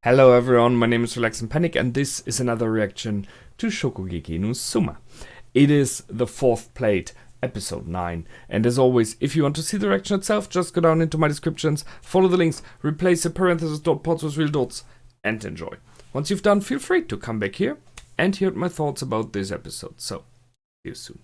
Hello everyone, my name is Relax and Panic and this is another reaction to Shokugeki no Souma. It is the fourth plate, episode 9. And as always, if you want to see the reaction itself, just go down into my descriptions, follow the links, replace the parentheses dot pods with real dots, and enjoy. Once you've done, feel free to come back here and hear my thoughts about this episode. So, see you soon.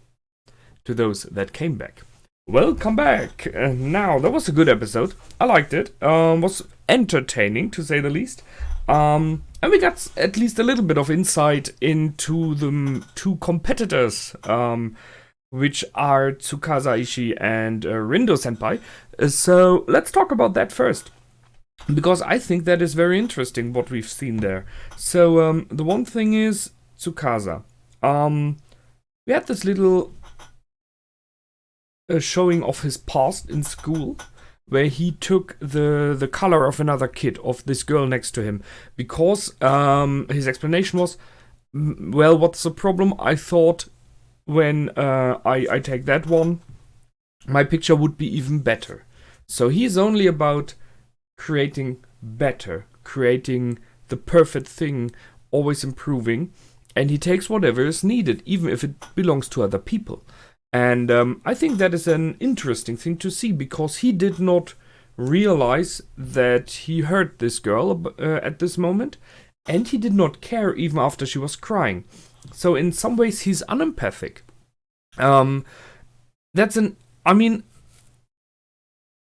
To those that came back, welcome back! Now, that was a good episode. I liked it. Was entertaining, to say the least. And we got at least a little bit of insight into the two competitors, which are Tsukasa Ishi and Rindo-Senpai. So let's talk about that first, because I think that is very interesting what we've seen there. So the one thing is Tsukasa. We had this little showing of his past in school, where he took the color of another kid, of this girl next to him, because his explanation was, well, what's the problem? I thought when I take that one, my picture would be even better. So he's only about creating better, creating the perfect thing, always improving, and he takes whatever is needed, even if it belongs to other people. And I think that is an interesting thing to see, because he did not realize that he hurt this girl at this moment, and he did not care even after she was crying. So in some ways he's unempathic.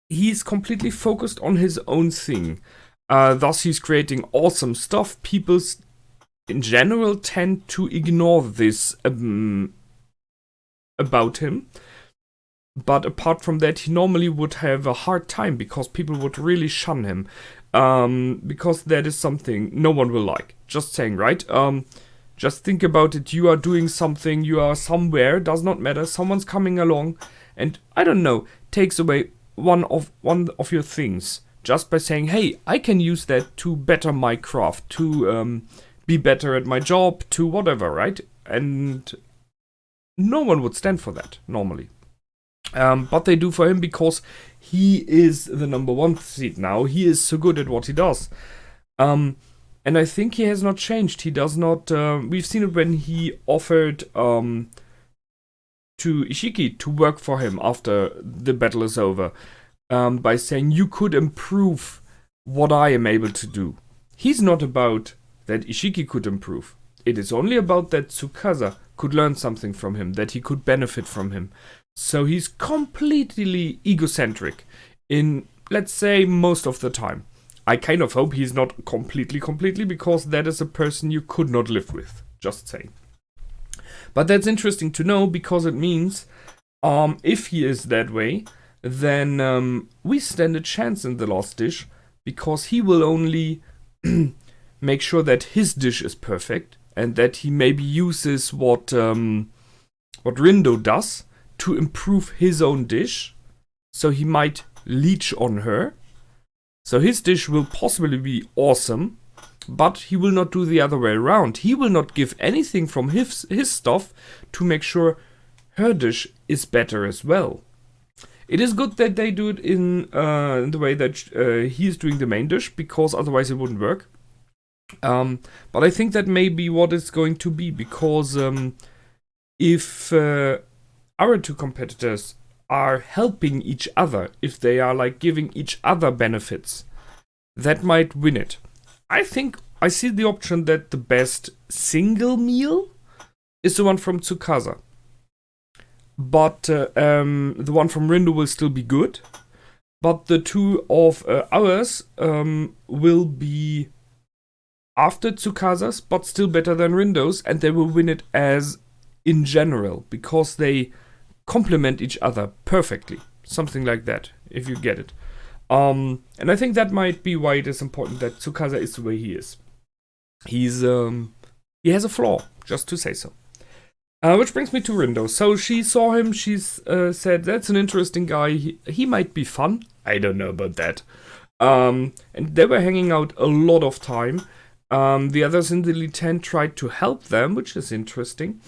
He's completely focused on his own thing. Thus he's creating awesome stuff. People in general tend to ignore this about him, but apart from that, he normally would have a hard time, because people would really shun him, because that is something no one will like. Just saying, right? Just think about it. You are doing something, you are somewhere, does not matter, someone's coming along and, I don't know, takes away one of your things just by saying, hey, I can use that to better my craft, to be better at my job, to whatever, right? And no one would stand for that, normally. But they do for him, because he is the number one seed now. He is so good at what he does. And I think he has not changed. He does not... we've seen it when he offered to Ishiki to work for him after the battle is over. By saying, you could improve what I am able to do. He's not about that Ishiki could improve. It is only about that Tsukasa could learn something from him, that he could benefit from him. So he's completely egocentric in, let's say, most of the time. I kind of hope he's not completely, because that is a person you could not live with. Just saying. But that's interesting to know, because it means if he is that way, then we stand a chance in the last dish, because he will only make sure that his dish is perfect, and that he maybe uses what Rindo does to improve his own dish. So he might leech on her. So his dish will possibly be awesome, but he will not do the other way around. He will not give anything from his stuff to make sure her dish is better as well. It is good that they do it in the way that he's doing the main dish, because otherwise it wouldn't work. But I think that may be what it's going to be, because if our two competitors are helping each other, if they are like giving each other benefits, that might win it. I think I see the option that the best single meal is the one from Tsukasa. But the one from Rindo will still be good. But the two of ours will be after Tsukasa's, but still better than Rindo's, and they will win it as in general, because they complement each other perfectly. Something like that, if you get it. And I think that might be why it is important that Tsukasa is the way he is. He has a flaw, just to say so. Which brings me to Rindo. So she saw him, she's said, that's an interesting guy, he might be fun. I don't know about that. And they were hanging out a lot of time. The others in the Elite 10 tried to help them, which is interesting.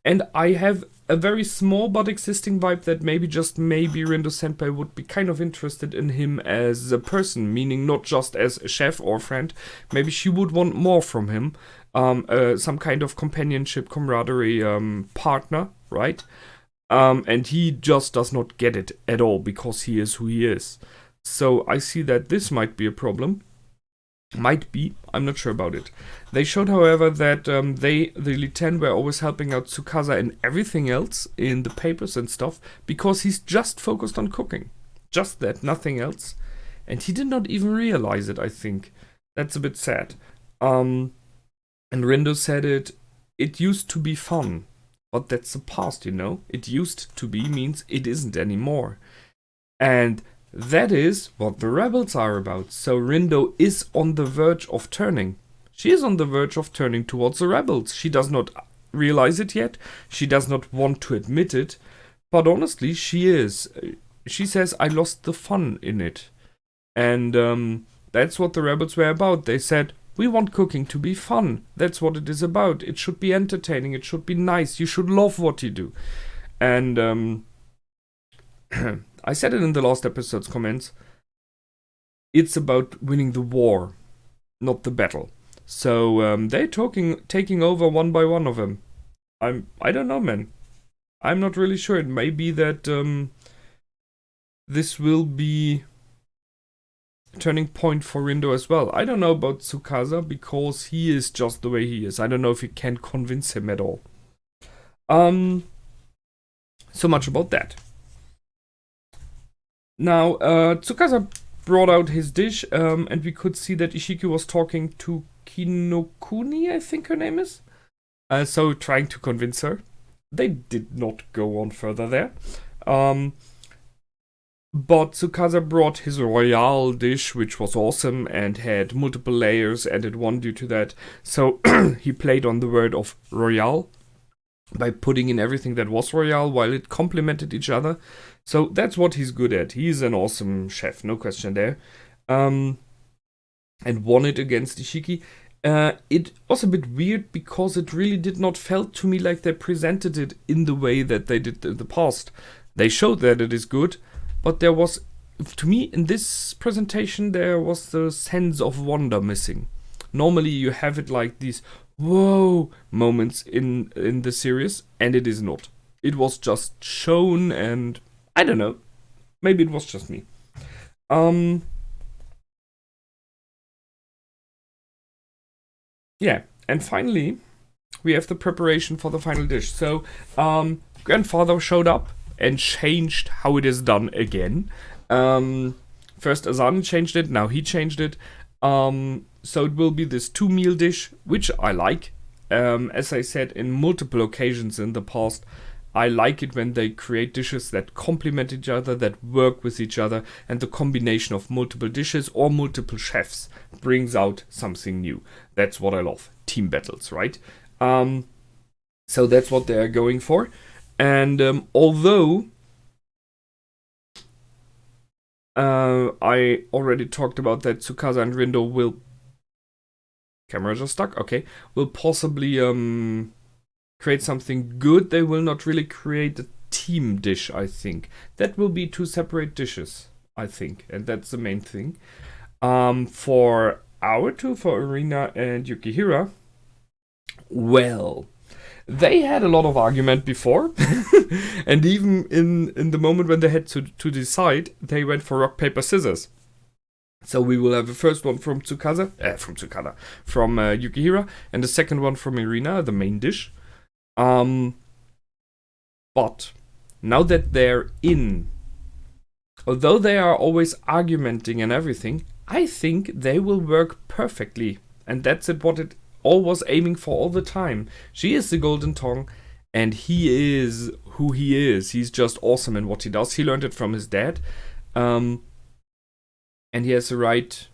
And I have a very small but existing vibe that maybe Rindo-Senpai would be kind of interested in him as a person, meaning not just as a chef or friend. Maybe she would want more from him, some kind of companionship, camaraderie, partner, right? And he just does not get it at all because he is who he is. So I see that this might be a problem. Might be, I'm not sure about it. They showed, however, that the Elite 10 were always helping out Tsukasa and everything else in the papers and stuff because he's just focused on cooking. Just that, nothing else. And he did not even realize it, I think. That's a bit sad. And Rindo said it used to be fun. But that's the past, you know? It used to be means it isn't anymore. And that is what the rebels are about. So Rindo is on the verge of turning. She is on the verge of turning towards the rebels. She does not realize it yet. She does not want to admit it. But honestly, she is. She says, I lost the fun in it. And that's what the rebels were about. They said, we want cooking to be fun. That's what it is about. It should be entertaining. It should be nice. You should love what you do. And I said it in the last episode's comments. It's about winning the war, not the battle. So they're taking over one by one of them. I don't know, man. I'm not really sure. It may be that this will be a turning point for Rindo as well. I don't know about Tsukasa because he is just the way he is. I don't know if you can convince him at all. So much about that. Now, Tsukasa brought out his dish, and we could see that Ishiki was talking to Kinokuni, I think her name is. So trying to convince her. They did not go on further there. But Tsukasa brought his royale dish, which was awesome and had multiple layers and it won due to that. So he played on the word of royale by putting in everything that was royale while it complemented each other. So that's what he's good at. He's an awesome chef, no question there. And won it against Ishiki. It was a bit weird because it really did not felt to me like they presented it in the way that they did in the past. They showed that it is good, but there was, to me, in this presentation, there was the sense of wonder missing. Normally you have it like these whoa moments in the series, and it is not. It was just shown, and I don't know. Maybe it was just me. Yeah, and finally, we have the preparation for the final dish. So, grandfather showed up and changed how it is done again. First Azan changed it, now he changed it. So it will be this 2-meal dish, which I like. As I said in multiple occasions in the past, I like it when they create dishes that complement each other, that work with each other, and the combination of multiple dishes or multiple chefs brings out something new. That's what I love. Team battles, right? So that's what they are going for. And although I already talked about that Tsukasa and Rindo will... Camera just stuck? Okay. Will possibly create something good. They will not really create a team dish, I think. That will be 2 separate dishes, I think. And that's the main thing. For our two, for Irina and Yukihira, well, they had a lot of argument before. And even in the moment when they had to decide, they went for rock, paper, scissors. So we will have the first one from Yukihira, and the second one from Irina, the main dish. But now that they're in, although they are always argumenting and everything, I think they will work perfectly. And that's what it all was aiming for all the time. She is the golden tongue, and he is who he is. He's just awesome in what he does. He learned it from his dad. And he has the right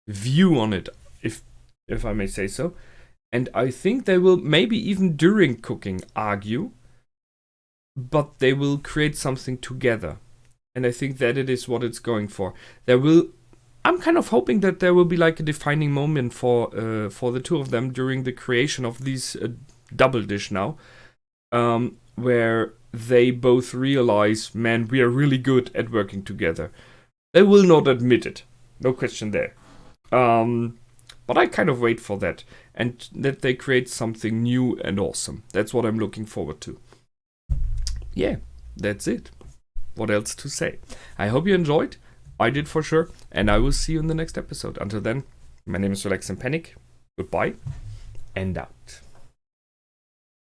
view on it, if I may say so. And I think they will maybe even during cooking argue, but they will create something together. And I think that it is what it's going for. I'm kind of hoping that there will be like a defining moment for the two of them during the creation of these double dish now, where they both realize, man, we are really good at working together. They will not admit it. No question there. But I kind of wait for that. And that they create something new and awesome. That's what I'm looking forward to. Yeah, that's it. What else to say? I hope you enjoyed. I did for sure. And I will see you in the next episode. Until then, my name is Relax and Panic. Goodbye. And out.